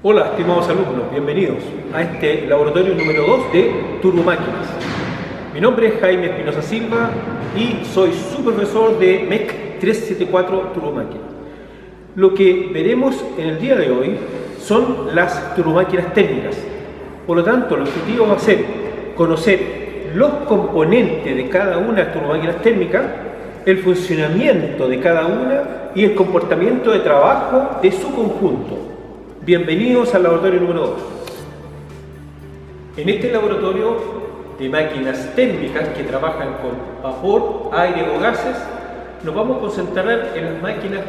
Hola, estimados alumnos, bienvenidos a este laboratorio número 2 de turbomáquinas. Mi nombre es Jaime Espinosa Silva y soy su profesor de MEC 374 Turbomáquinas. Lo que veremos en el día de hoy son las turbomáquinas térmicas. Por lo tanto, el objetivo va a ser conocer los componentes de cada una de las turbomáquinas térmicas, el funcionamiento de cada una y el comportamiento de trabajo de su conjunto. Bienvenidos al laboratorio número 2. En este laboratorio de máquinas térmicas que trabajan con vapor, aire o gases, nos vamos a concentrar en las máquinas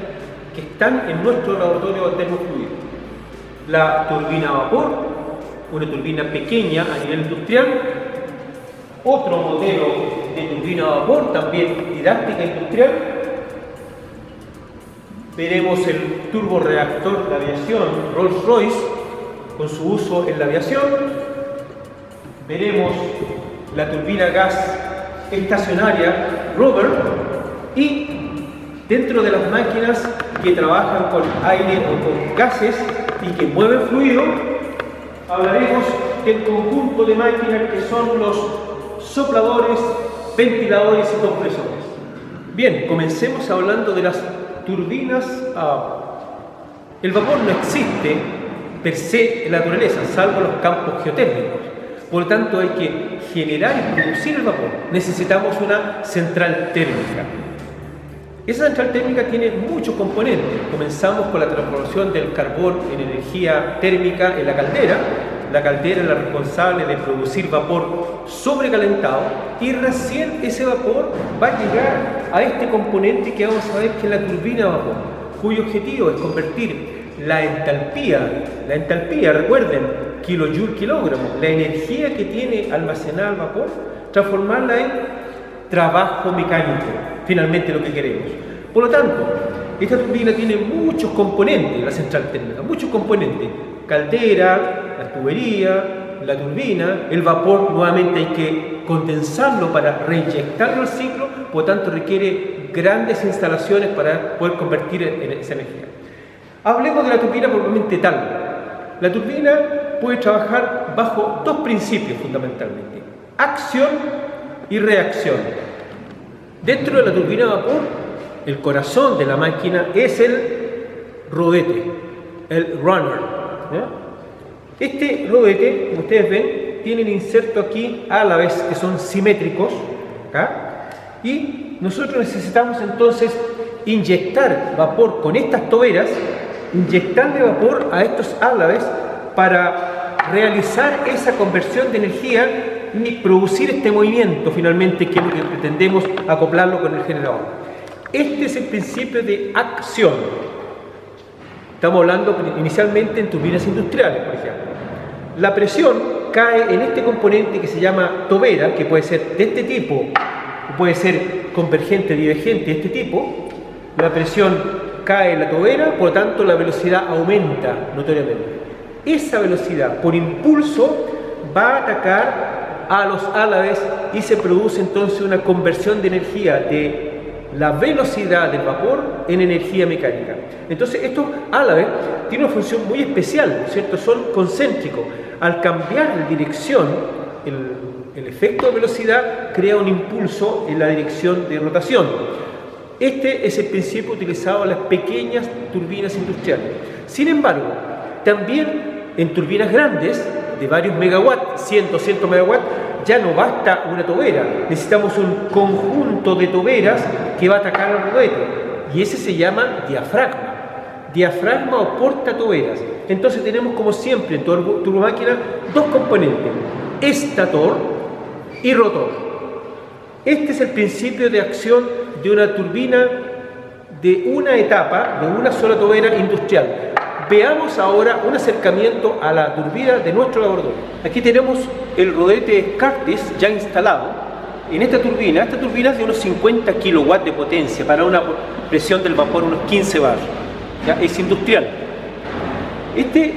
que están en nuestro laboratorio termofluido. La turbina a vapor, una turbina pequeña a nivel industrial, otro modelo de turbina a vapor, también didáctica industrial. Veremos el turborreactor de aviación Rolls-Royce con su uso en la aviación. Veremos la turbina gas estacionaria Rover y dentro de las máquinas que trabajan con aire o con gases y que mueven fluido, hablaremos del conjunto de máquinas que son los sopladores, ventiladores y compresores. Bien, comencemos hablando de las turbinas a vapor. El vapor no existe per se en la naturaleza, salvo los campos geotérmicos. Por lo tanto, hay que generar y producir el vapor. Necesitamos una central térmica. Esa central térmica tiene muchos componentes. Comenzamos con la transformación del carbón en energía térmica en la caldera. La caldera es la responsable de producir vapor sobrecalentado y recién ese vapor va a llegar a este componente que vamos a ver que es la turbina a vapor, cuyo objetivo es convertir la entalpía, recuerden, kilojoule kilogramo, la energía que tiene almacenada el vapor, transformarla en trabajo mecánico, finalmente lo que queremos. Por lo tanto, esta turbina tiene muchos componentes, la central térmica, muchos componentes, caldera, la tubería, la turbina, el vapor nuevamente hay que condensarlo para reinyectarlo al ciclo, por lo tanto requiere grandes instalaciones para poder convertir en esa energía. Hablemos de la turbina propiamente tal. La turbina puede trabajar bajo dos principios fundamentalmente: acción y reacción. Dentro de la turbina a vapor, el corazón de la máquina es el rodete, el runner. Este rodete, como ustedes ven, tiene inserto aquí álabes que son simétricos, y nosotros necesitamos entonces inyectar vapor con estas toberas, inyectarle vapor a estos álabes para realizar esa conversión de energía y producir este movimiento finalmente, que es lo que pretendemos acoplarlo con el generador. Este es el principio de acción. Estamos hablando inicialmente en turbinas industriales, por ejemplo. La presión cae en este componente que se llama tobera, que puede ser de este tipo, puede ser convergente, divergente de este tipo. La presión cae en la tobera, por lo tanto la velocidad aumenta notoriamente. Esa velocidad, por impulso, va a atacar a los álabes y se produce entonces una conversión de energía de la velocidad del vapor en energía mecánica. Entonces estos álabes tienen una función muy especial, ¿cierto? Son concéntricos. Al cambiar de dirección, el efecto de velocidad crea un impulso en la dirección de rotación. Este es el principio utilizado en las pequeñas turbinas industriales. Sin embargo, también en turbinas grandes, de varios megawatts, 100, 200 megawatts, ya no basta una tobera, necesitamos un conjunto de toberas que va a atacar al rodete, y ese se llama diafragma o portatoberas. Entonces tenemos, como siempre en turbomáquina, dos componentes: estator y rotor. Este es el principio de acción de una turbina de una etapa, de una sola tobera industrial. Veamos ahora un acercamiento a la turbina de nuestro laboratorio. Aquí tenemos el rodete Curtis ya instalado en esta turbina. Esta turbina es de unos 50 kilowatts de potencia para una presión del vapor unos 15 bar. ¿Ya? Es industrial.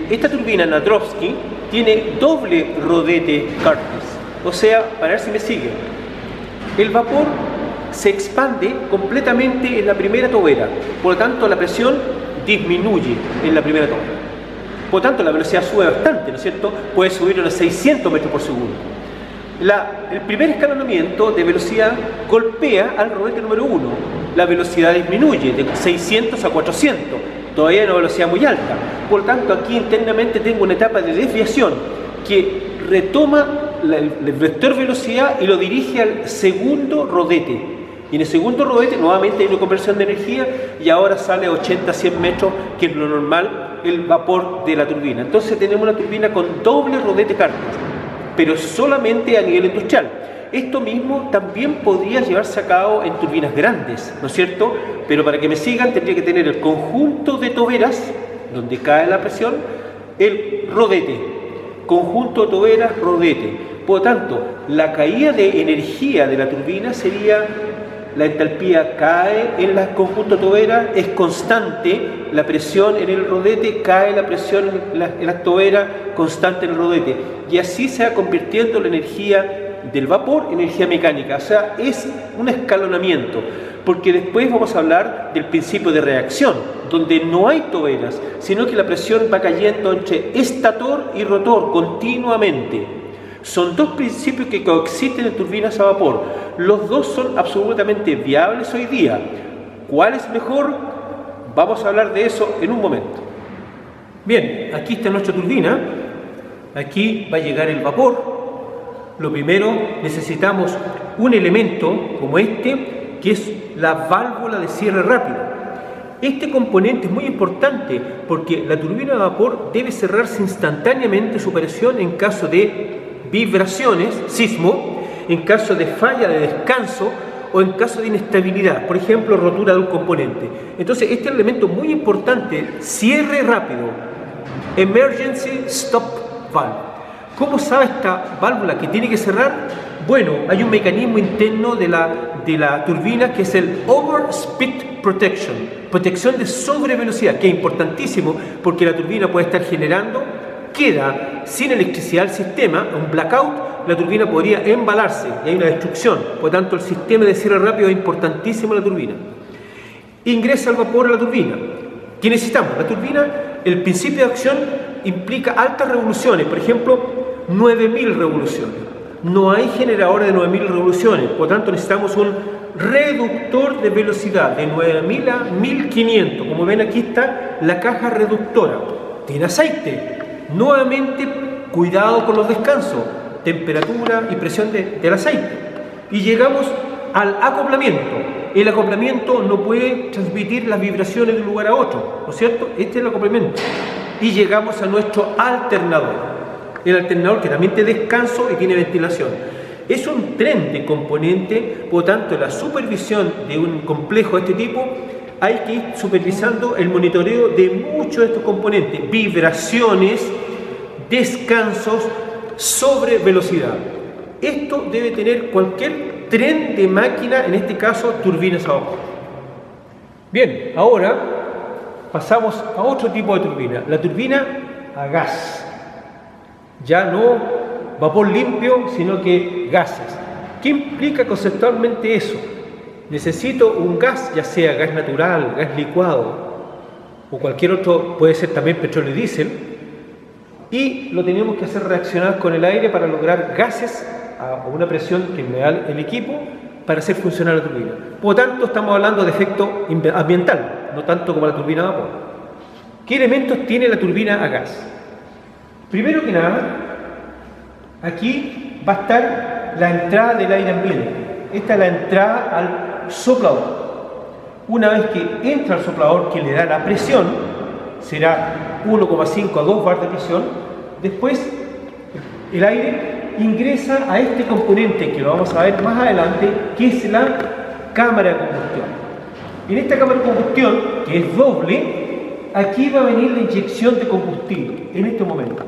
Esta turbina Nadrowski tiene doble rodete Curtis. O sea, para ver si me siguen, el vapor se expande completamente en la primera tobera, por lo tanto la presión disminuye en la primera tobera. Por lo tanto, la velocidad sube bastante, ¿no es cierto? Puede subir a los 600 metros por segundo. El primer escalonamiento de velocidad golpea al rodete número 1. La velocidad disminuye de 600 a 400, todavía en una velocidad muy alta. Por lo tanto, aquí internamente tengo una etapa de desviación que retoma el vector velocidad y lo dirige al segundo rodete. Y en el segundo rodete nuevamente hay una conversión de energía y ahora sale a 80-100 metros, que es lo normal, el vapor de la turbina. Entonces tenemos una turbina con doble rodete Carnot, pero solamente a nivel industrial. Esto mismo también podría llevarse a cabo en turbinas grandes, ¿no es cierto? Pero para que me sigan tendría que tener el conjunto de toberas, donde cae la presión, el rodete. Conjunto de toberas, rodete. Por lo tanto, la caída de energía de la turbina sería, la entalpía cae en el conjunto de toberas, es constante, la presión en el rodete, cae la presión en la tobera, constante en el rodete. Y así se va convirtiendo la energía del vapor en energía mecánica. O sea, es un escalonamiento, porque después vamos a hablar del principio de reacción, donde no hay toberas, sino que la presión va cayendo entre estator y rotor continuamente. Son dos principios que coexisten en turbinas a vapor. Los dos son absolutamente viables hoy día. ¿Cuál es mejor? Vamos a hablar de eso en un momento. Bien, aquí está nuestra turbina. Aquí va a llegar el vapor. Lo primero, necesitamos un elemento como este, que es la válvula de cierre rápido. Este componente es muy importante porque la turbina de vapor debe cerrarse instantáneamente su operación en caso de vibraciones, sismo, en caso de falla de descanso o en caso de inestabilidad, por ejemplo, rotura de un componente. Entonces, este elemento muy importante, cierre rápido, Emergency Stop Valve. ¿Cómo sabe esta válvula que tiene que cerrar? Bueno, hay un mecanismo interno de la turbina que es el Overspeed Protection, protección de sobrevelocidad, que es importantísimo porque la turbina puede estar generando, queda sin electricidad el sistema, un blackout, la turbina podría embalarse y hay una destrucción. Por lo tanto, el sistema de cierre rápido es importantísimo en la turbina. Ingresa el vapor a la turbina. ¿Qué necesitamos? La turbina, el principio de acción implica altas revoluciones, por ejemplo, 9000 revoluciones. No hay generadores de 9000 revoluciones, por lo tanto necesitamos un reductor de velocidad de 9000 a 1500. Como ven, aquí está la caja reductora. Tiene aceite. Nuevamente, cuidado con los descansos, temperatura y presión del aceite. Y llegamos al acoplamiento. El acoplamiento no puede transmitir las vibraciones de un lugar a otro, ¿no es cierto? Este es el acoplamiento. Y llegamos a nuestro alternador. El alternador que también tiene descanso y tiene ventilación. Es un tren de componente, por lo tanto, la supervisión de un complejo de este tipo, hay que ir supervisando el monitoreo de muchos de estos componentes, vibraciones, descansos, sobre velocidad. Esto debe tener cualquier tren de máquina, en este caso turbinas a vapor. Bien, ahora pasamos a otro tipo de turbina, la turbina a gas. Ya no vapor limpio, sino que gases. ¿Qué implica conceptualmente eso? Necesito un gas, ya sea gas natural, gas licuado o cualquier otro, puede ser también petróleo y diésel, y lo tenemos que hacer reaccionar con el aire para lograr gases a una presión que me da el equipo para hacer funcionar la turbina. Por lo tanto, estamos hablando de efecto ambiental, no tanto como la turbina a vapor. ¿Qué elementos tiene la turbina a gas? Primero que nada, aquí va a estar la entrada del aire ambiente. Esta es la entrada al soplador. Una vez que entra al soplador, que le da la presión, será 1,5 a 2 bar de presión. Después, el aire ingresa a este componente, que lo vamos a ver más adelante, que es la cámara de combustión. En esta cámara de combustión, que es doble, aquí va a venir la inyección de combustible, en este momento.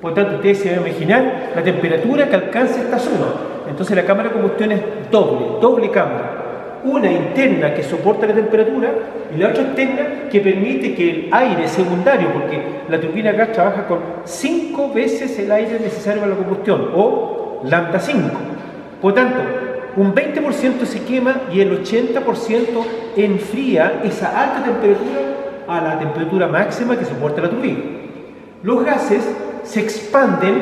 Por lo tanto, ustedes se van a imaginar la temperatura que alcanza esta zona. Entonces la cámara de combustión es doble cámara. Una interna que soporta la temperatura y la otra externa que permite que el aire secundario, porque la turbina a gas trabaja con 5 veces el aire necesario para la combustión, o lambda 5. Por lo tanto, un 20% se quema y el 80% enfría esa alta temperatura a la temperatura máxima que soporta la turbina. los gases se expanden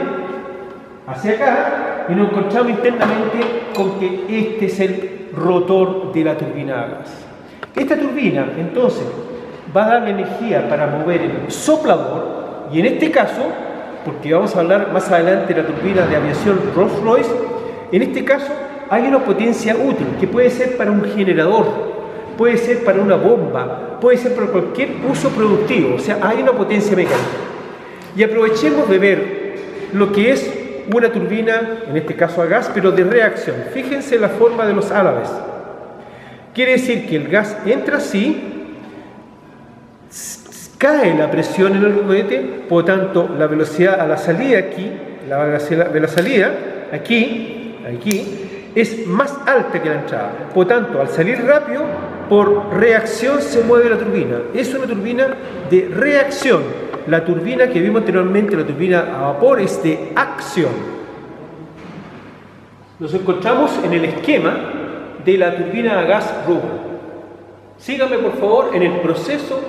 hacia acá y nos encontramos internamente con que este es el rotor de la turbina a gas. Esta turbina, entonces, va a dar la energía para mover el soplador, y en este caso, porque vamos a hablar más adelante de la turbina de aviación Rolls-Royce, en este caso hay una potencia útil que puede ser para un generador, puede ser para una bomba, puede ser para cualquier uso productivo, o sea, hay una potencia mecánica. Y aprovechemos de ver lo que es una turbina, en este caso a gas, pero de reacción. Fíjense la forma de los álabes. Quiere decir que el gas entra así, cae la presión en el rodete, por lo tanto la velocidad a la salida aquí, la velocidad de la salida aquí, es más alta que la entrada. Por lo tanto, al salir rápido, por reacción se mueve la turbina. Es una turbina de reacción. La turbina que vimos anteriormente, la turbina a vapor, es de acción. Nos encontramos en el esquema de la turbina a gas Rubber. Síganme por favor en el proceso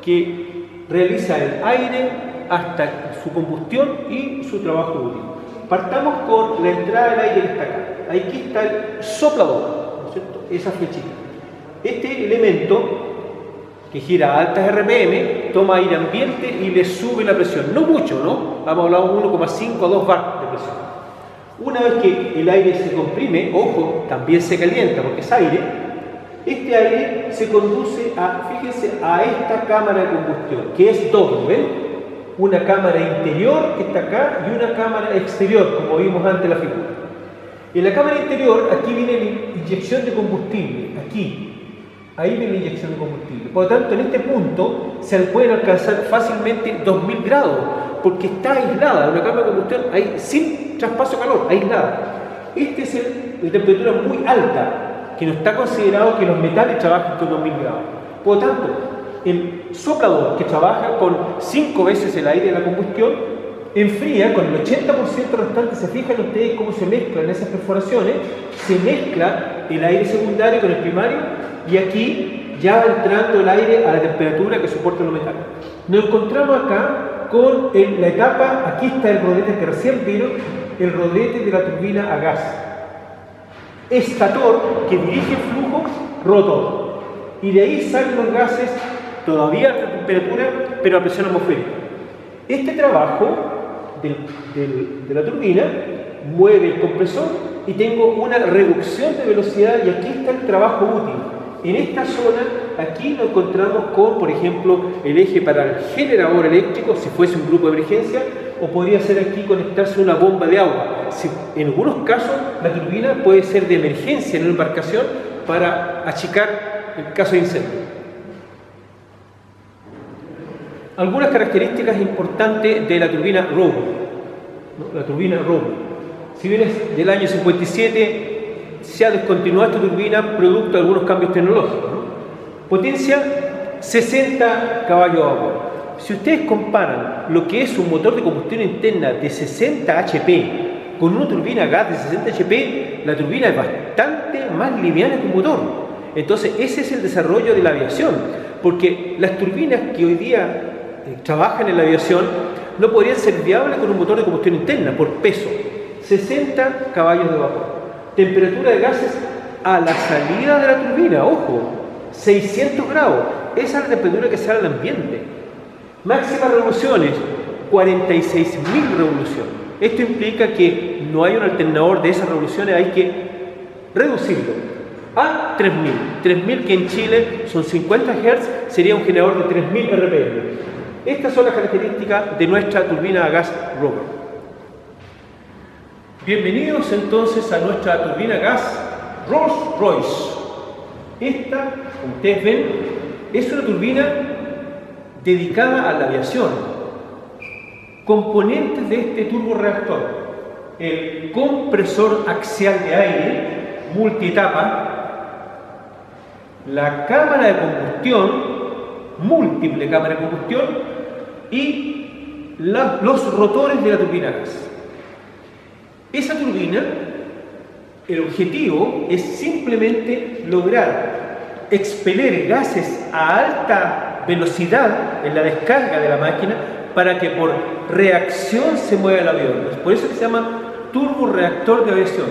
que realiza el aire hasta su combustión y su trabajo útil. Partamos con la entrada del aire que está acá. Aquí está el soplador, ¿no es cierto? Esa flechita. Este elemento que gira a altas RPM toma aire ambiente y le sube la presión. No mucho, ¿no? Hemos hablado de 1,5 a 2 bar de presión. Una vez que el aire se comprime, ojo, también se calienta porque es aire, este aire se conduce fíjense, a esta cámara de combustión, que es doble, ¿ven? Una cámara interior que está acá y una cámara exterior, como vimos antes en la figura. En la cámara interior, aquí viene la inyección de combustible, aquí. Ahí viene la inyección de combustible. Por lo tanto, en este punto se pueden alcanzar fácilmente 2000 grados, porque está aislada. Una cámara de combustión ahí, sin traspaso de calor, aislada. Este es la temperatura muy alta, que no está considerado que los metales trabajen con 2000 grados. Por lo tanto, el soplador, que trabaja con 5 veces el aire de la combustión, enfría con el 80% restante. Se fijan ustedes cómo se mezclan esas perforaciones, se mezcla el aire secundario con el primario, y aquí ya va entrando el aire a la temperatura que soporta los metales. Nos encontramos acá con la etapa, aquí está el rodete que recién vieron, el rodete de la turbina a gas. Estator, que dirige el flujo, rotor. Y de ahí salen los gases, todavía a alta temperatura, pero a presión atmosférica. Este trabajo de la turbina mueve el compresor y tengo una reducción de velocidad, y aquí está el trabajo útil. En esta zona, aquí nos encontramos con, por ejemplo, el eje para el generador eléctrico, si fuese un grupo de emergencia, o podría ser aquí conectarse una bomba de agua. En algunos casos, la turbina puede ser de emergencia en una embarcación para achicar el caso de incendio. Algunas características importantes de la turbina Rubber, ¿no? La turbina Rubber. Si bien es del año 57, se ha descontinuado esta turbina producto de algunos cambios tecnológicos, ¿no? Potencia 60 caballos de vapor. Si ustedes comparan lo que es un motor de combustión interna de 60 HP con una turbina a gas de 60 HP, la turbina es bastante más liviana que un motor. Entonces ese es el desarrollo de la aviación, porque las turbinas que hoy día trabajan en la aviación no podrían ser viables con un motor de combustión interna por peso. 60 caballos de vapor. Temperatura de gases a la salida de la turbina, ojo, 600 grados. Esa es la temperatura que sale al ambiente. Máximas revoluciones, 46.000 revoluciones. Esto implica que no hay un alternador de esas revoluciones, hay que reducirlo a 3.000. 3.000 que en Chile son 50 Hz, sería un generador de 3.000 RPM. Estas son las características de nuestra turbina a gas Rubber. Bienvenidos entonces a nuestra turbina a gas Rolls-Royce. Esta, como ustedes ven, es una turbina dedicada a la aviación. Componentes de este turborreactor: el compresor axial de aire multietapa, la cámara de combustión, múltiple cámara de combustión, y los rotores de la turbina a gas. Esa turbina, el objetivo es simplemente lograr expeler gases a alta velocidad en la descarga de la máquina para que por reacción se mueva el avión. Por eso que se llama turborreactor de aviación.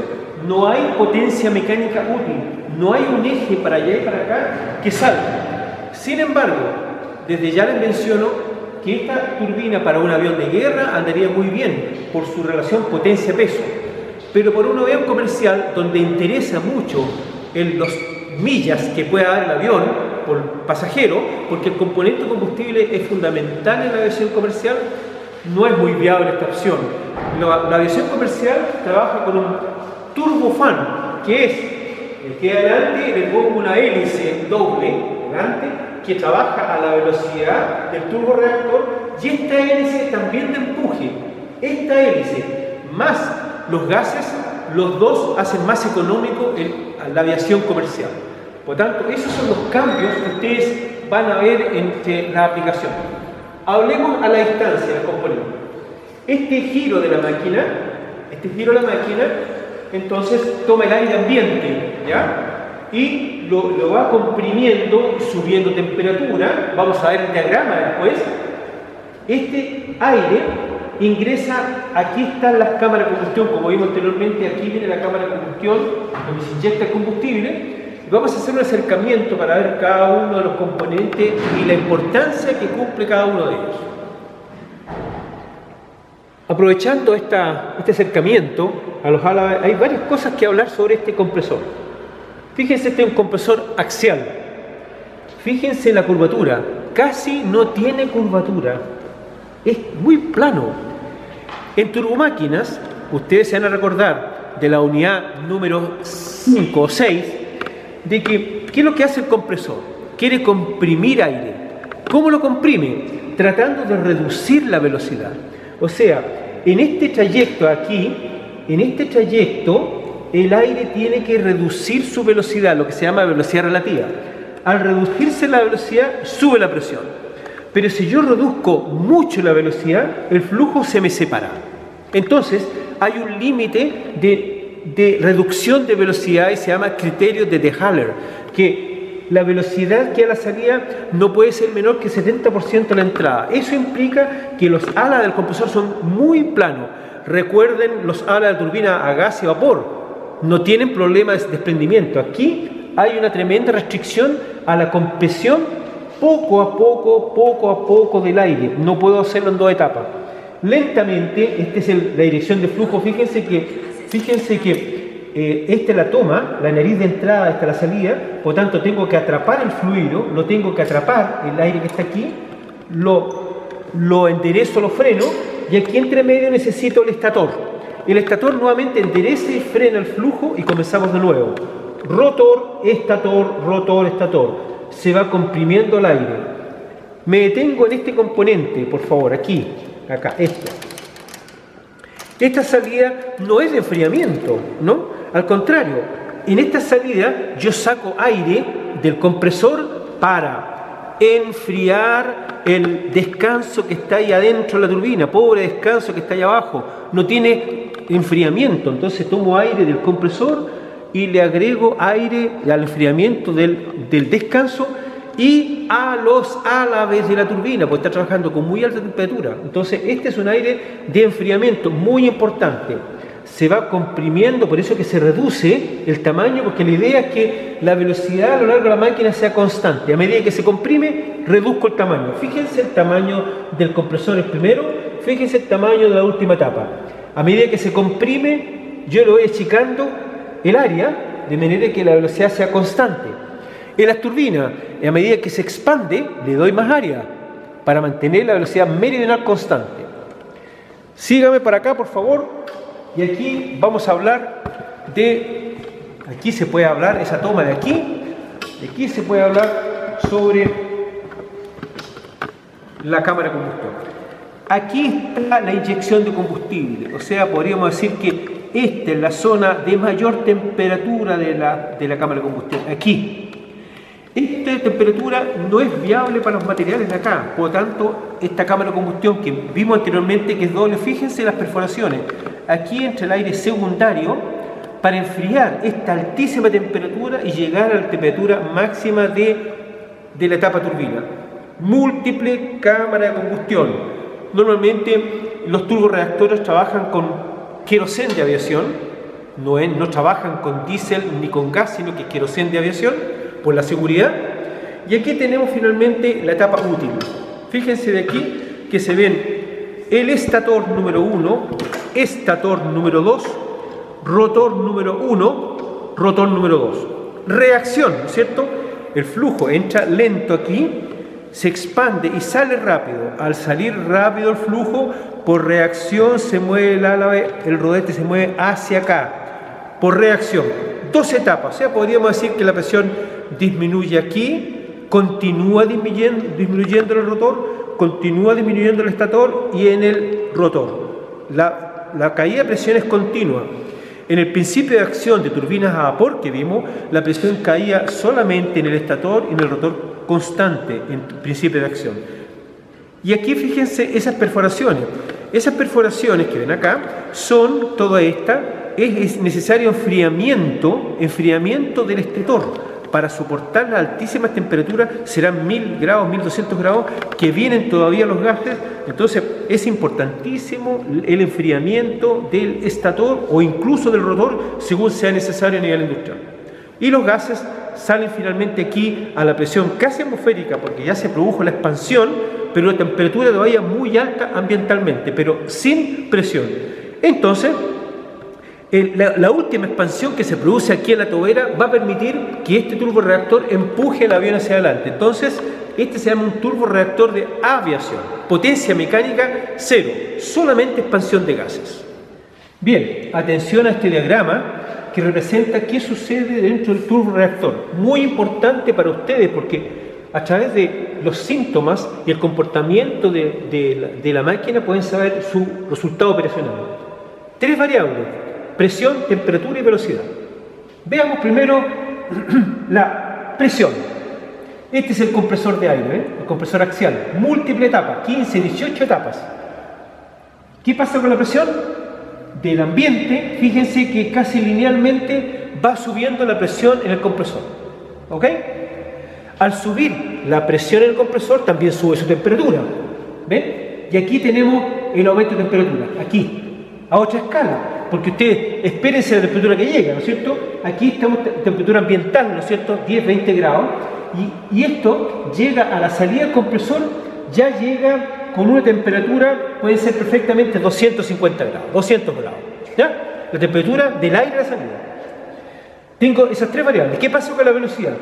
No hay potencia mecánica útil, no hay un eje para allá y para acá que salga. Sin embargo, desde ya les menciono que esta turbina para un avión de guerra andaría muy bien por su relación potencia-peso, pero por un avión comercial donde interesa mucho los millas que pueda dar el avión por pasajero, porque el componente combustible es fundamental en la aviación comercial, no es muy viable esta opción. La aviación comercial trabaja con un turbofan, que es que adelante le pongo una hélice doble delante que trabaja a la velocidad del turborreactor, y esta hélice también de empuje. Esta hélice más los gases, los dos hacen más económico la aviación comercial. Por tanto, esos son los cambios que ustedes van a ver entre las aplicaciones. Hablemos a la distancia del componente. Este giro de la máquina, entonces toma el aire ambiente, ¿ya? Y lo va comprimiendo, subiendo temperatura. Vamos a ver el diagrama después. Este aire ingresa, aquí están las cámaras de combustión, como vimos anteriormente, aquí viene la cámara de combustión, donde se inyecta el combustible. Vamos a hacer un acercamiento para ver cada uno de los componentes y la importancia que cumple cada uno de ellos. Aprovechando este acercamiento a los ala, hay varias cosas que hablar sobre este compresor. Fíjense, este es un compresor axial. Fíjense en la curvatura, casi no tiene curvatura, es muy plano. En turbomáquinas, ustedes se van a recordar de la unidad número 5 o 6, de que, ¿qué es lo que hace el compresor? Quiere comprimir aire. ¿Cómo lo comprime? Tratando de reducir la velocidad. O sea, en este trayecto aquí, el aire tiene que reducir su velocidad, lo que se llama velocidad relativa. Al reducirse la velocidad, sube la presión. Pero si yo reduzco mucho la velocidad, el flujo se me separa. Entonces, hay un límite de reducción de velocidad y se llama criterio de De Haller, que la velocidad que a la salida no puede ser menor que 70% a la entrada. Eso implica que los alas del compresor son muy planos. Recuerden los alas de turbina a gas y vapor, no tienen problemas de desprendimiento. Aquí hay una tremenda restricción a la compresión poco a poco del aire. No puedo hacerlo en 2 etapas. Lentamente, esta es la dirección de flujo. Fíjense que esta es la toma, la nariz de entrada, esta es la salida. Por tanto, tengo que atrapar el fluido, lo tengo que atrapar, el aire que está aquí, lo enderezo, lo freno, y aquí entre medio necesito el estator. El estator nuevamente endereza y frena el flujo y comenzamos de nuevo. Rotor, estator. Se va comprimiendo el aire. Me detengo en este componente, por favor, aquí, acá, Esta salida no es de enfriamiento, ¿no? Al contrario, en esta salida yo saco aire del compresor para enfriar el descanso que está ahí adentro de la turbina. Pobre descanso que está ahí abajo, no tiene enfriamiento. Entonces tomo aire del compresor y le agrego aire al enfriamiento del descanso y a los álabes de la turbina, porque está trabajando con muy alta temperatura. Entonces este es un aire de enfriamiento muy importante. Se va comprimiendo, por eso que se reduce el tamaño, porque la idea es que la velocidad a lo largo de la máquina sea constante. A medida que se comprime, reduzco el tamaño. Fíjense el tamaño del compresor el primero, fíjense el tamaño de la última etapa. A medida que se comprime, yo lo voy achicando el área, de manera que la velocidad sea constante. En las turbinas, a medida que se expande, le doy más área para mantener la velocidad meridional constante. Sígame para acá, por favor. Y aquí vamos a hablar aquí se puede hablar, esa toma de aquí se puede hablar sobre la cámara de combustión. Aquí está la inyección de combustible, o sea, podríamos decir que esta es la zona de mayor temperatura de la cámara de combustión, aquí. Esta temperatura no es viable para los materiales de acá, por lo tanto, esta cámara de combustión que vimos anteriormente, que es doble, fíjense las perforaciones. Aquí entra el aire secundario para enfriar esta altísima temperatura y llegar a la temperatura máxima de la etapa turbina. Múltiple cámara de combustión. Normalmente los turborreactores trabajan con queroseno de aviación, no trabajan con diésel ni con gas, sino que queroseno de aviación, por la seguridad. Y aquí tenemos finalmente la etapa útil. Fíjense de aquí que se ven el estator número 1, estator número 2, rotor número 1, rotor número 2. Reacción, ¿no es cierto? El flujo entra lento aquí, se expande y sale rápido. Al salir rápido el flujo, por reacción se mueve el álave, el rodete se mueve hacia acá, por reacción. Dos etapas, o sea, podríamos decir que la presión disminuye aquí, continúa disminuyendo el rotor, continúa disminuyendo el estator y en el rotor. La caída de presión es continua. En el principio de acción de turbinas a vapor que vimos, la presión caía solamente en el estator y en el rotor constante en principio de acción. Y aquí fíjense esas perforaciones. Esas perforaciones que ven acá son toda esta, es necesario enfriamiento del estator. Para soportar las altísimas temperaturas serán 1000 grados, 1200 grados que vienen todavía los gases. Entonces es importantísimo el enfriamiento del estator o incluso del rotor según sea necesario a nivel industrial. Y los gases salen finalmente aquí a la presión casi atmosférica porque ya se produjo la expansión, pero a temperatura todavía muy alta ambientalmente, pero sin presión. Entonces la última expansión que se produce aquí en la tobera va a permitir que este turborreactor empuje el avión hacia adelante. Entonces, este se llama un turborreactor de aviación. Potencia mecánica cero, solamente expansión de gases. Bien, atención a este diagrama que representa qué sucede dentro del turborreactor. Muy importante para ustedes porque a través de los síntomas y el comportamiento de la máquina pueden saber su resultado operacional. Tres variables: presión, temperatura y velocidad. Veamos primero la presión. Este es el compresor de aire, el compresor axial, múltiple etapa, 15, 18 etapas. ¿Qué pasa con la presión? Del ambiente, fíjense que casi linealmente va subiendo la presión en el compresor. ¿Ok? Al subir la presión en el compresor, también sube su temperatura. ¿Ven? Y aquí tenemos el aumento de temperatura, aquí, a otra escala. Porque ustedes espérense la temperatura que llega, ¿no es cierto? Aquí estamos en temperatura ambiental, ¿no es cierto? 10, 20 grados. Y esto llega a la salida del compresor, ya llega con una temperatura, puede ser perfectamente 250 grados, 200 grados. ¿Ya? La temperatura del aire a la salida. Tengo esas tres variables. ¿Qué pasa con la velocidad?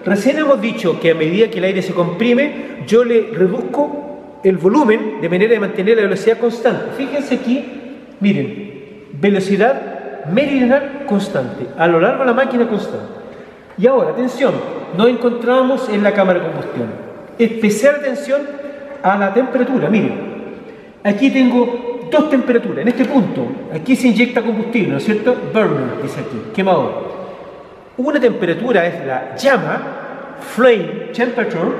Recién hemos dicho que a medida que el aire se comprime, yo le reduzco el volumen de manera de mantener la velocidad constante. Fíjense aquí, miren. Velocidad meridional constante, a lo largo de la máquina constante. Y ahora, atención, nos encontramos en la cámara de combustión. Especial atención a la temperatura. Miren, aquí tengo dos temperaturas. En este punto, aquí se inyecta combustible, ¿no es cierto? Burner, dice aquí, quemador. Una temperatura es la llama, flame temperature,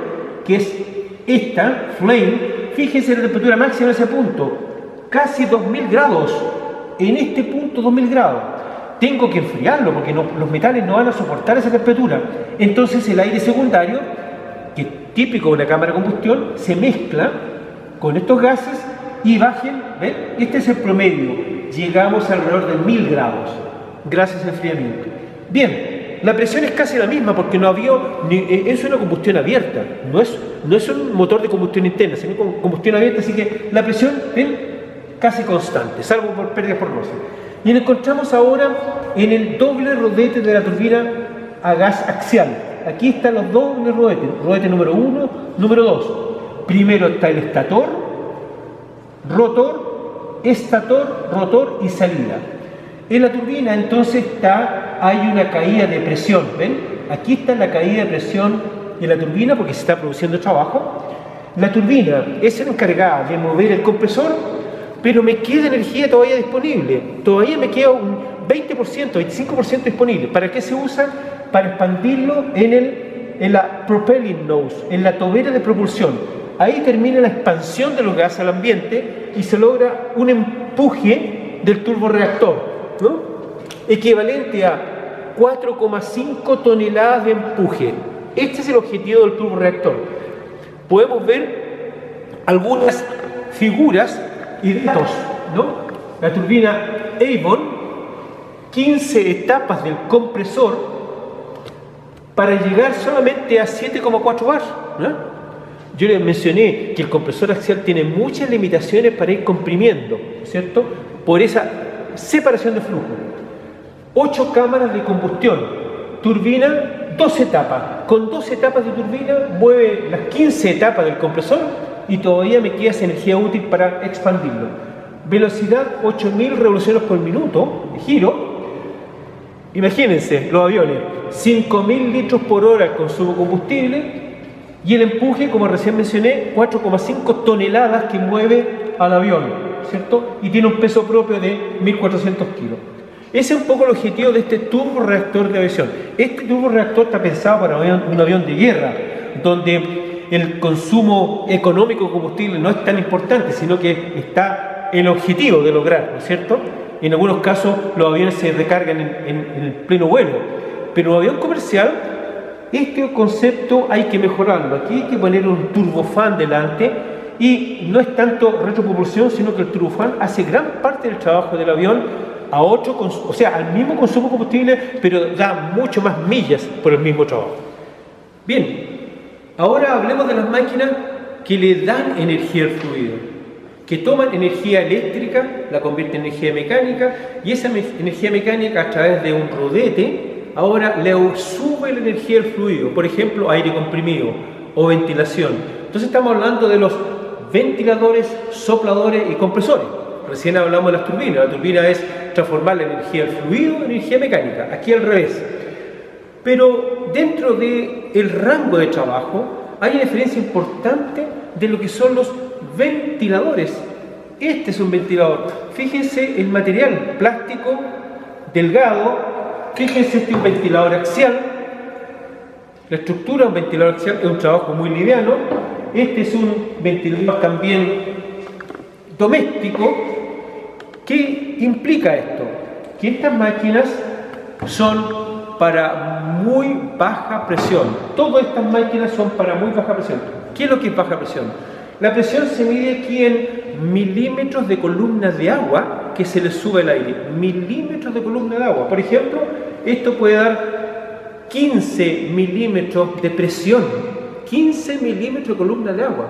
que es esta, flame. Fíjense la temperatura máxima en ese punto, casi 2000 grados. En este punto 2000 grados. Tengo que enfriarlo porque los metales no van a soportar esa temperatura. Entonces el aire secundario, que es típico de una cámara de combustión, se mezcla con estos gases y bajen, ¿ven? Este es el promedio. Llegamos alrededor de 1000 grados gracias al enfriamiento. Bien, la presión es casi la misma porque no había es una combustión abierta, no es un motor de combustión interna, sino combustión abierta, así que la presión, ¿ven? Casi constante, salvo por pérdidas por roce. Y nos encontramos ahora en el doble rodete de la turbina a gas axial. Aquí están los dobles rodetes, rodete número 1, número 2. Primero está el estator, rotor y salida. En la turbina entonces hay una caída de presión, ¿ven? Aquí está la caída de presión en la turbina porque se está produciendo trabajo. La turbina es encargada de mover el compresor, pero me queda energía todavía disponible. Todavía me queda un 20%, 25% disponible. ¿Para qué se usa? Para expandirlo en la propelling nose, en la tobera de propulsión. Ahí termina la expansión de los gases al ambiente y se logra un empuje del turborreactor, ¿no? Equivalente a 4,5 toneladas de empuje. Este es el objetivo del turborreactor. Podemos ver algunas figuras y datos, ¿no? La turbina Avon, 15 etapas del compresor para llegar solamente a 7,4 bar, ¿no? Yo les mencioné que el compresor axial tiene muchas limitaciones para ir comprimiendo, ¿cierto? Por esa separación de flujo. 8 cámaras de combustión, turbina, 2 etapas. Con 2 etapas de turbina mueve las 15 etapas del compresor y todavía me queda esa energía útil para expandirlo. Velocidad 8000 revoluciones por minuto de giro. Imagínense los aviones, 5000 litros por hora el consumo de combustible y el empuje, como recién mencioné, 4,5 toneladas que mueve al avión, ¿cierto? Y tiene un peso propio de 1400 kilos. Ese es un poco el objetivo de este turborreactor de aviación. Este turborreactor está pensado para un avión de guerra, donde el consumo económico de combustible no es tan importante, sino que está el objetivo de lograr, ¿no es cierto? En algunos casos los aviones se recargan en el pleno vuelo, pero en un avión comercial este concepto hay que mejorarlo. Aquí hay que poner un turbofan delante y no es tanto retropropulsión, sino que el turbofan hace gran parte del trabajo del avión a otro, o sea, al mismo consumo de combustible, pero da mucho más millas por el mismo trabajo. Bien, ahora hablemos de las máquinas que le dan energía al fluido, que toman energía eléctrica, la convierten en energía mecánica, y esa energía mecánica a través de un rodete ahora le sube la energía al fluido, por ejemplo, aire comprimido o ventilación. Entonces estamos hablando de los ventiladores, sopladores y compresores. Recién hablamos de las turbinas. La turbina es transformar la energía del fluido en energía mecánica, aquí al revés. Pero dentro del rango de trabajo hay una diferencia importante de lo que son los ventiladores. Este es un ventilador. Fíjense el material, plástico, delgado. Fíjense, este es un ventilador axial. La estructura de un ventilador axial es un trabajo muy liviano. Este es un ventilador también doméstico. ¿Qué implica esto? Que estas máquinas son para muy baja presión. Todas estas máquinas son para muy baja presión. ¿Qué es lo que es baja presión? La presión se mide aquí en milímetros de columnas de agua que se le sube al aire. Milímetros de columna de agua. Por ejemplo, esto puede dar 15 milímetros de presión. 15 milímetros de columna de agua.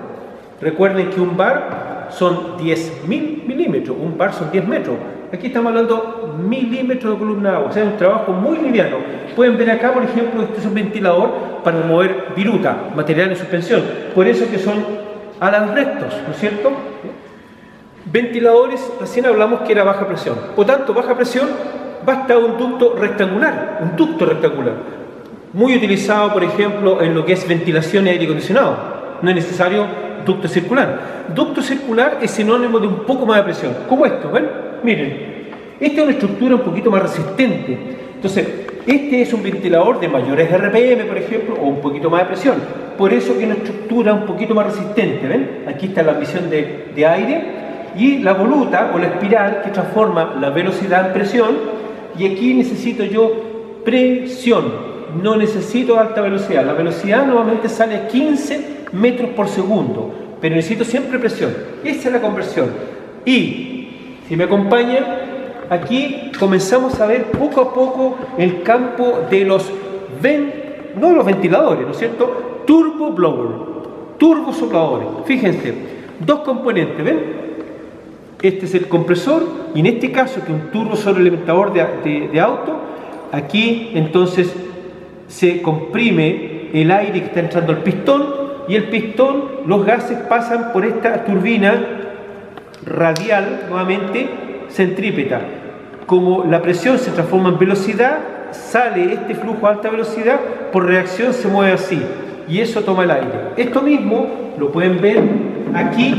Recuerden que un bar son 10.000 milímetros. Un bar son 10 metros. Aquí estamos hablando milímetros de columna de agua. O sea, es un trabajo muy liviano. Pueden ver acá, por ejemplo, este es un ventilador para mover viruta, material en suspensión. Por eso que son alas rectos, ¿no es cierto? Ventiladores, recién hablamos que era baja presión. Por tanto, baja presión, basta un ducto rectangular, muy utilizado, por ejemplo, en lo que es ventilación y aire acondicionado. No es necesario ducto circular. Ducto circular es sinónimo de un poco más de presión, como esto, ¿ven? Miren, esta es una estructura un poquito más resistente. Entonces, este es un ventilador de mayores RPM, por ejemplo, o un poquito más de presión. Por eso que es una estructura un poquito más resistente, ¿ven? Aquí está la admisión de aire y la voluta o la espiral que transforma la velocidad en presión. Y aquí necesito yo presión, no necesito alta velocidad. La velocidad normalmente sale a 15 metros por segundo, pero necesito siempre presión. Esa es la conversión. Y, si me acompañan, aquí comenzamos a ver poco a poco el campo de los no los ventiladores, ¿no es cierto? Turbo blower, turbo sopladores. Fíjense, dos componentes, ¿ven? Este es el compresor y en este caso, que es un turbo sobrealimentador de auto, aquí entonces se comprime el aire que está entrando al pistón y el pistón, los gases pasan por esta turbina radial, nuevamente centrípeta. Como la presión se transforma en velocidad, sale este flujo a alta velocidad, por reacción se mueve así y eso toma el aire. Esto mismo lo pueden ver aquí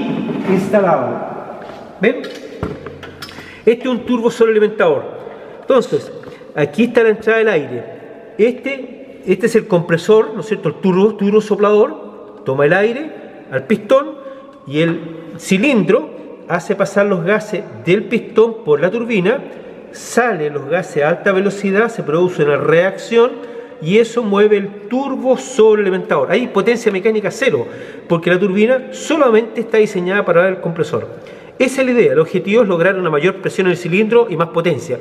instalado. ¿Ven? Este es un turbo sobrealimentador. Entonces, aquí está la entrada del aire. Este es el compresor, ¿no es cierto? El turbo soplador toma el aire al pistón y el cilindro hace pasar los gases del pistón por la turbina, salen los gases a alta velocidad, se produce una reacción y eso mueve el turbo sobrealimentador. Hay potencia mecánica cero, porque la turbina solamente está diseñada para el compresor. Esa es la idea. El objetivo es lograr una mayor presión en el cilindro y más potencia.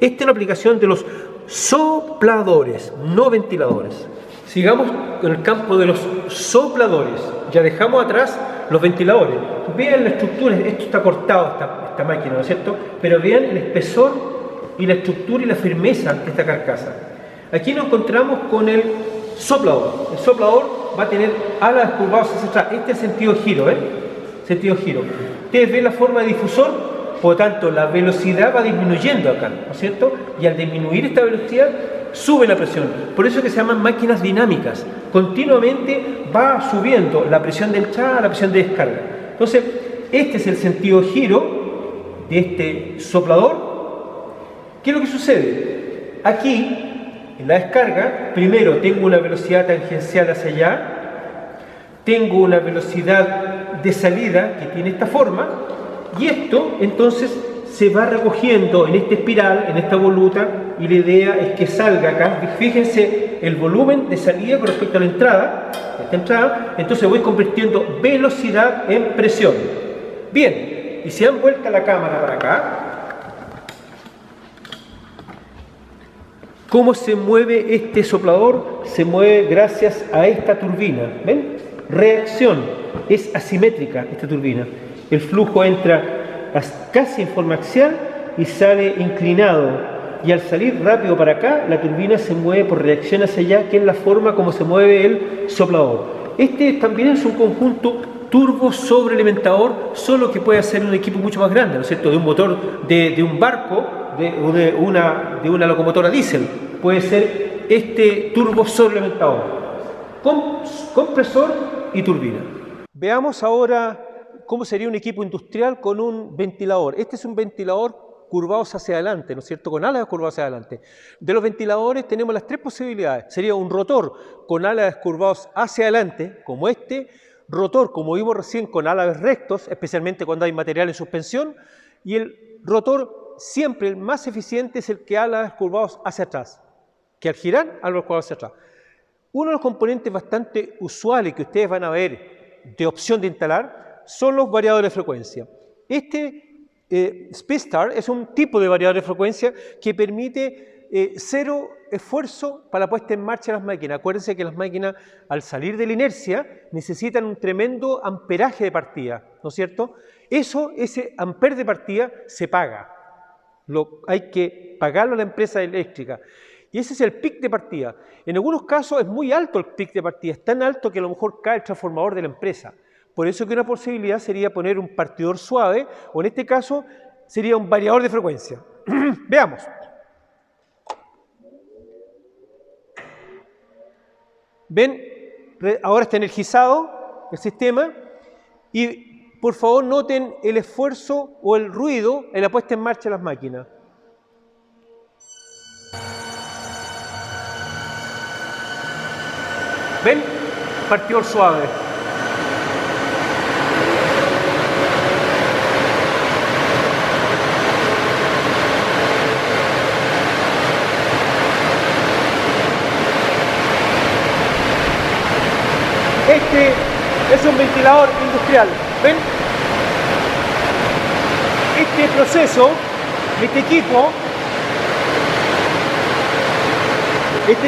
Esta es una aplicación de los sopladores, no ventiladores. Sigamos con el campo de los sopladores. Ya dejamos atrás los ventiladores. Vean la estructura, esto está cortado, esta máquina, ¿no es cierto? Pero vean el espesor y la estructura y la firmeza de esta carcasa. Aquí nos encontramos con el soplador. El soplador va a tener alas curvadas hacia atrás. Este es el sentido giro, ¿ven? Sentido giro. Ustedes ven la forma de difusor. Por lo tanto, la velocidad va disminuyendo acá, ¿no es cierto? Y al disminuir esta velocidad, sube la presión. Por eso que se llaman máquinas dinámicas. Continuamente va subiendo la presión de entrada, la presión de descarga. Entonces, este es el sentido giro de este soplador. ¿Qué es lo que sucede? Aquí, en la descarga, primero tengo una velocidad tangencial hacia allá, tengo una velocidad de salida que tiene esta forma, y esto entonces se va recogiendo en esta espiral, en esta voluta, y la idea es que salga acá. Fíjense el volumen de salida con respecto a la entrada, esta entrada, entonces voy convirtiendo velocidad en presión. Bien, y si dan vuelta la cámara para acá, ¿cómo se mueve este soplador? Se mueve gracias a esta turbina, ¿ven? Reacción, es asimétrica esta turbina. El flujo entra casi en forma axial y sale inclinado. Y al salir rápido para acá, la turbina se mueve por reacción hacia allá, que es la forma como se mueve el soplador. Este también es un conjunto turbo sobrealimentador, solo que puede hacer un equipo mucho más grande, ¿no es cierto? De un motor de un barco o de una locomotora diésel. Puede ser este turbo sobrealimentador, compresor y turbina. Veamos ahora cómo sería un equipo industrial con un ventilador. Este es un ventilador curvados hacia adelante, ¿no es cierto? Con alas curvadas hacia adelante. De los ventiladores tenemos las tres posibilidades. Sería un rotor con alas curvados hacia adelante, como este, rotor, como vimos recién, con alas rectos, especialmente cuando hay material en suspensión, y el rotor siempre el más eficiente es el que alas curvados hacia atrás, que al girar, alas curvados hacia atrás. Uno de los componentes bastante usuales que ustedes van a ver de opción de instalar son los variadores de frecuencia. Este Speedstar es un tipo de variador de frecuencia que permite cero esfuerzo para la puesta en marcha de las máquinas. Acuérdense que las máquinas, al salir de la inercia, necesitan un tremendo amperaje de partida, ¿no es cierto? Ese amper de partida se paga. Hay que pagarlo a la empresa eléctrica. Y ese es el pic de partida. En algunos casos es muy alto el pic de partida, es tan alto que a lo mejor cae el transformador de la empresa. Por eso que una posibilidad sería poner un partidor suave, o en este caso sería un variador de frecuencia. Veamos. ¿Ven? Ahora está energizado el sistema y por favor noten el esfuerzo o el ruido en la puesta en marcha de las máquinas. ¿Ven? Partidor suave. Este es un ventilador industrial, ¿ven? Este proceso, este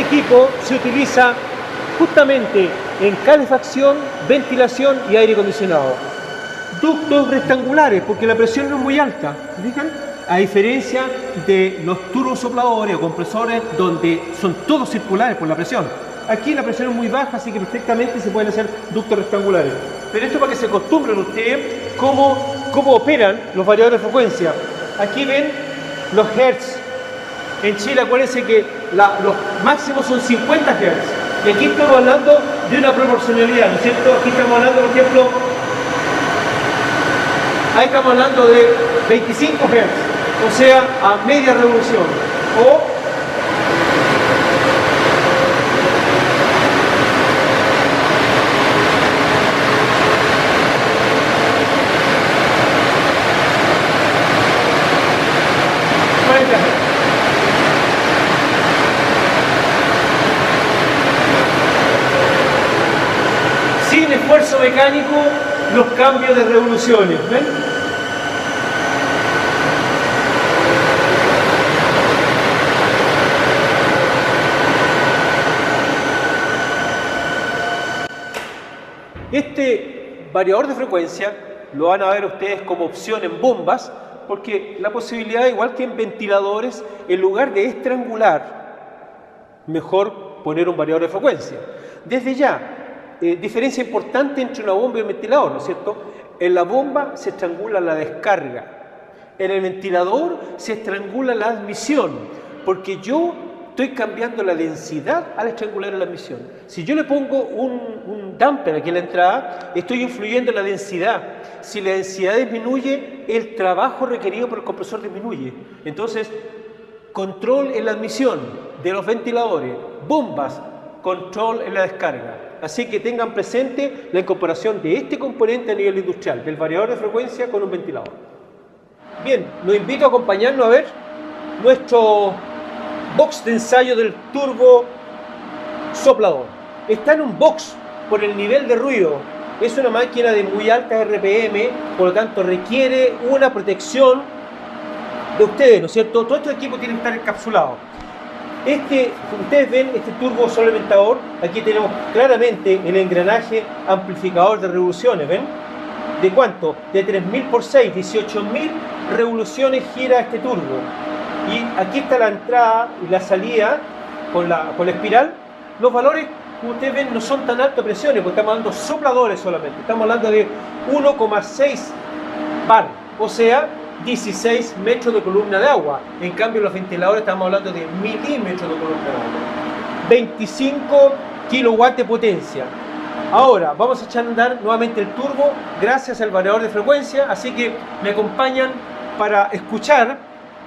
equipo se utiliza justamente en calefacción, ventilación y aire acondicionado. Ductos rectangulares, porque la presión no es muy alta, ¿fijan? A diferencia de los turbosopladores o compresores donde son todos circulares por la presión. Aquí la presión es muy baja, así que perfectamente se pueden hacer ductos rectangulares. Pero esto para que se acostumbren ustedes cómo operan los variadores de frecuencia. Aquí ven los hertz. En Chile acuérdense que los máximos son 50 hertz. Y aquí estamos hablando de una proporcionalidad, ¿no es cierto? Aquí estamos hablando, por ejemplo, ahí estamos hablando de 25 hertz, o sea, a media revolución. O mecánico los cambios de revoluciones. ¿Ven? Este variador de frecuencia lo van a ver ustedes como opción en bombas, porque la posibilidad, igual que en ventiladores, en lugar de estrangular, mejor poner un variador de frecuencia. Desde ya, diferencia importante entre una bomba y un ventilador, ¿no es cierto? En la bomba se estrangula la descarga, en el ventilador se estrangula la admisión, porque yo estoy cambiando la densidad al estrangular la admisión. Si yo le pongo un damper aquí en la entrada, estoy influyendo en la densidad. Si la densidad disminuye, el trabajo requerido por el compresor disminuye. Entonces, control en la admisión de los ventiladores, bombas, control en la descarga. Así que tengan presente la incorporación de este componente a nivel industrial, del variador de frecuencia con un ventilador. Bien, los invito a acompañarnos a ver nuestro box de ensayo del turbo soplador. Está en un box por el nivel de ruido. Es una máquina de muy altas RPM, por lo tanto requiere una protección de ustedes, ¿no es cierto? Todo este equipo tiene que estar encapsulado. Ustedes ven este turbo solventador, aquí tenemos claramente el engranaje amplificador de revoluciones, ¿ven? ¿De cuánto? De 3.000 por 6, 18.000 revoluciones gira este turbo. Y aquí está la entrada y la salida con la espiral. Los valores, como ustedes ven, no son tan altas presiones, porque estamos hablando de sopladores solamente. Estamos hablando de 1,6 bar, o sea, 16 metros de columna de agua. En cambio, los ventiladores estamos hablando de milímetros de columna de agua. 25 kilowatts de potencia. Ahora, vamos a echar a andar nuevamente el turbo gracias al variador de frecuencia, así que me acompañan para escuchar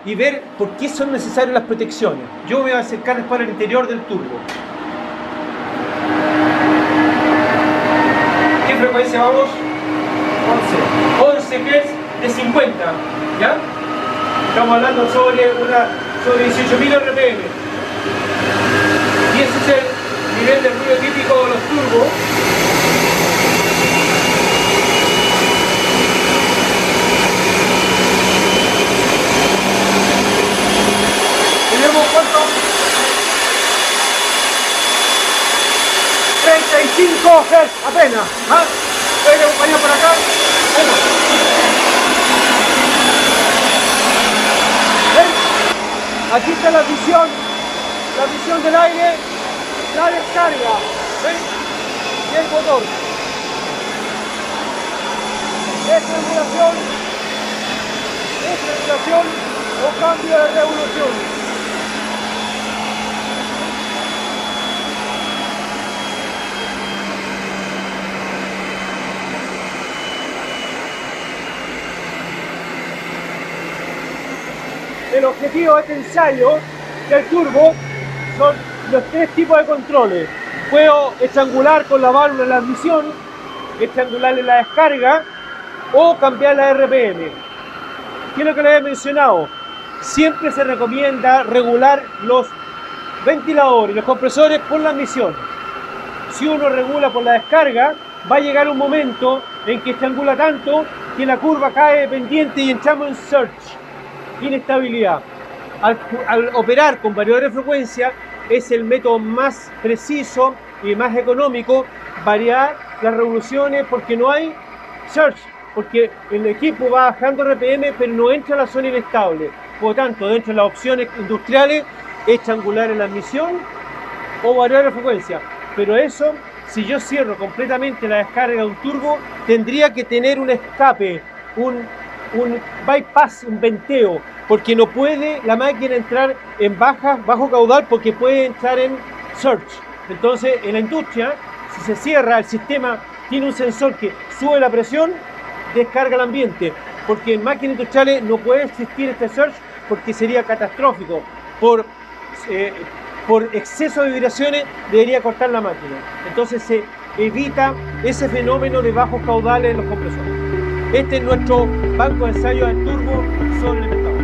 y ver por qué son necesarias las protecciones. Yo me voy a acercar después al interior del turbo. ¿Qué frecuencia vamos? 11 Hz de 50, ¿ya? Estamos hablando sobre 18.000 RPM. Y ese es el nivel de ruido típico de los turbos. ¿Tenemos cuánto? 35 Hz apenas. ¿Ah? ¿Pueden acompañar por acá? Bueno. ¿Ven? Aquí está la visión del aire, la descarga. ¿Ven? Y el motor. Estrangulación o cambio de revolución. El objetivo de este ensayo del turbo son los tres tipos de controles. Puedo estrangular con la válvula en la admisión, estrangular en la descarga o cambiar la RPM. ¿Qué es lo que les he mencionado? Siempre se recomienda regular los ventiladores, los compresores por la admisión. Si uno regula por la descarga, va a llegar un momento en que estrangula tanto que la curva cae de pendiente y entramos en surge. Inestabilidad. Al operar con variadores de frecuencia es el método más preciso y más económico variar las revoluciones porque no hay surge, porque el equipo va bajando RPM pero no entra a la zona inestable. Por lo tanto, dentro de las opciones industriales, estrangular en la admisión o variar de frecuencia. Pero eso, si yo cierro completamente la descarga de un turbo, tendría que tener un escape, un bypass, un venteo, porque no puede la máquina entrar en bajo caudal porque puede entrar en surge. Entonces, en la industria, si se cierra el sistema, tiene un sensor que sube la presión, descarga el ambiente, porque en máquinas industriales no puede existir este surge porque sería catastrófico. Por exceso de vibraciones debería cortar la máquina. Entonces se evita ese fenómeno de bajos caudales en los compresores. Este es nuestro banco de ensayo del turbo sobre el mercado.